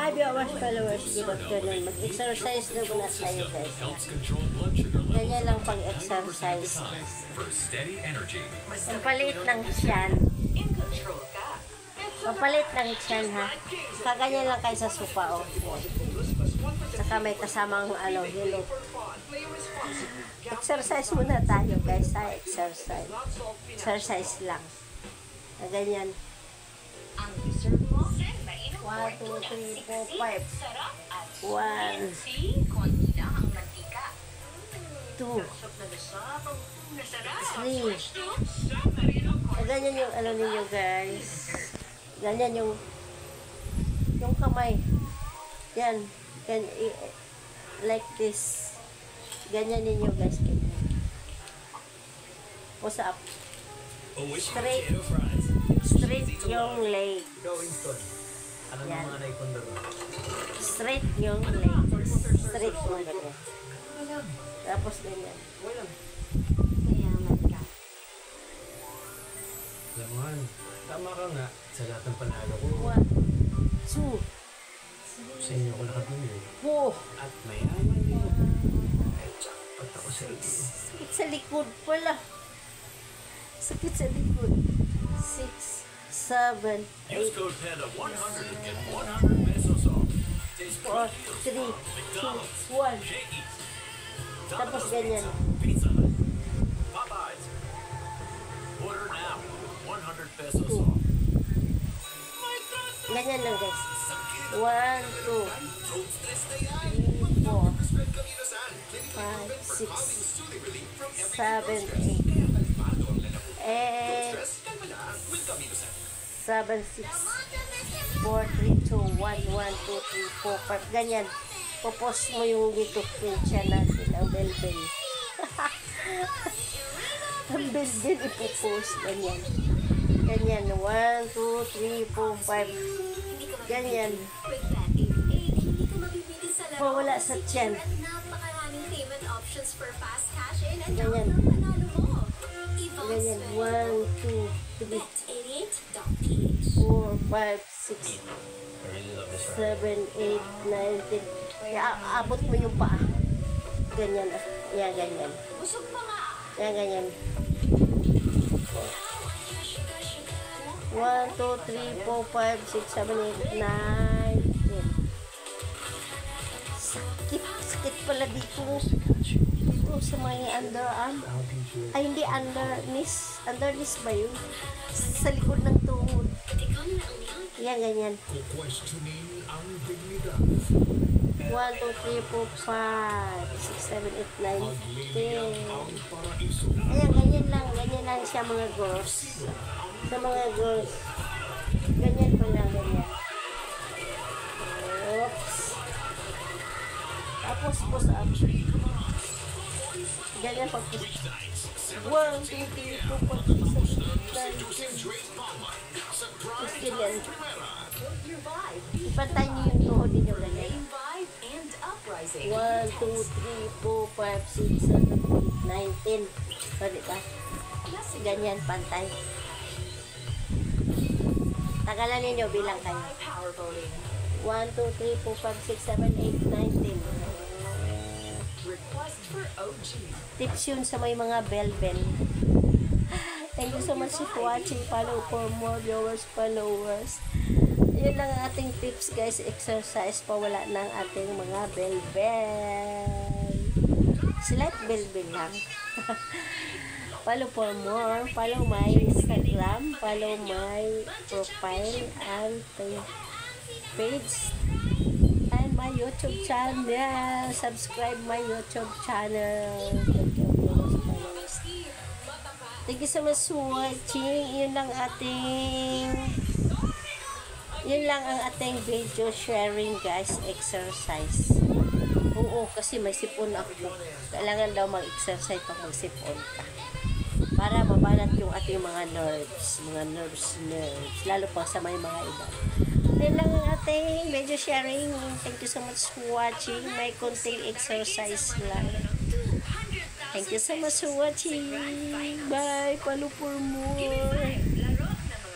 viewers, followers, good afternoon. Mag-exercise na muna tayo guys. Ganyan lang pag-exercise. Pampalit ng tiyan. Pampalit ng tiyan ha. Kaganyan lang kayo sa sopa o. Saka may kasamang hilot. Exercise muna tayo guys ha. Exercise. Exercise lang. Ganyan. 1, 2, 3, 4, 5. 1, 2, 3, 4, 5, 6, 7, 8, 9, 10. Ganyan yung ninyo guys. Ganyan yung kamay. Yan. Like this. Ganyan ninyo guys. Push up. Straight yung leg. Yan. Straight yung leg. Straight mo ganyan. Tapos ganyan. Kayaman ka. Laman. Tama ka nga. Sa lahat ng panalo ko. 1, 2. Sa inyo ko nakabili. At mayaman din. Jackpot ako sa inyo. Sakit sa likod pala. Sakit sa likod. 6, 7, 8, 4, 3, 2, 1. Tapos ganyan. Ganyan lang guys. 1, 2, 3, 4, 5, 6, 7, 8. 7, 6, 4, 3, 2, 1, 1, 2, 3, 4, 5. Ganyan. Popost mo yung dito yung tiyan natin, ang bell-bell. Ang bell-bell ipopost. Ganyan. Ganyan. 1, 2, 3, 4, 5. Ganyan. Wala sa tiyan. Ganyan. Ganyan. 1, 2, 3, 4, 5, 6, 7, 8, 9, 10. Kaya abot mo yung paa. Ganyan. Yan, ganyan. Yan, ganyan. 1, 2, 3, 4, 5, 6, 7, 8, 9, 10. Sakit pala dito. Dito sa may underarm. Ay, hindi underneath. Underneath ba yun? Sa likod ng tuhod. Yan, ganyan. 1, 2, 3, 4, 5, 6, 7, 8, 9, 10. Ayan, ganyan lang. Ganyan lang siya mga girls. Sa mga girls. Ganyan pa lang, ganyan. Oops. Tapos push up. Ganyan pag push up. 1, 2, 3, 4, 5, 6, 7, 8, 9, 10. Ganyan. Ipantay niyo yung tuhod ninyo ganyan. 1, 2, 3, 4, 5, 6, 7, 8, 9, 10. So, diba? Ganyan, pantay. Tagalan ninyo, bilang kayo. 1, 2, 3, 4, 5, 6, 7, 8, 9, 10. Tips yun sa may mga bell-bell. Thank you so much for watching. Follow for more viewers, followers. Yun lang ang ating tips guys. Exercise pa, wala ng ating mga bell-bell. Slight bell-bell lang. Follow for more. Follow my Instagram. Follow my profile and page. And my YouTube channel. Subscribe my YouTube channel. Thank you so much for watching. Yun lang ang ating video sharing guys. Exercise. Oo, kasi may sipon ako. Kailangan daw mag-exercise pag magsipon ka. Para mabanat yung ating mga nerves. Mga nerves. Lalo pa sa may mga iba. Yun lang ang ating video sharing. Thank you so much for watching. May konting exercise lang. Thank you so much for watching. Bye. Follow for more.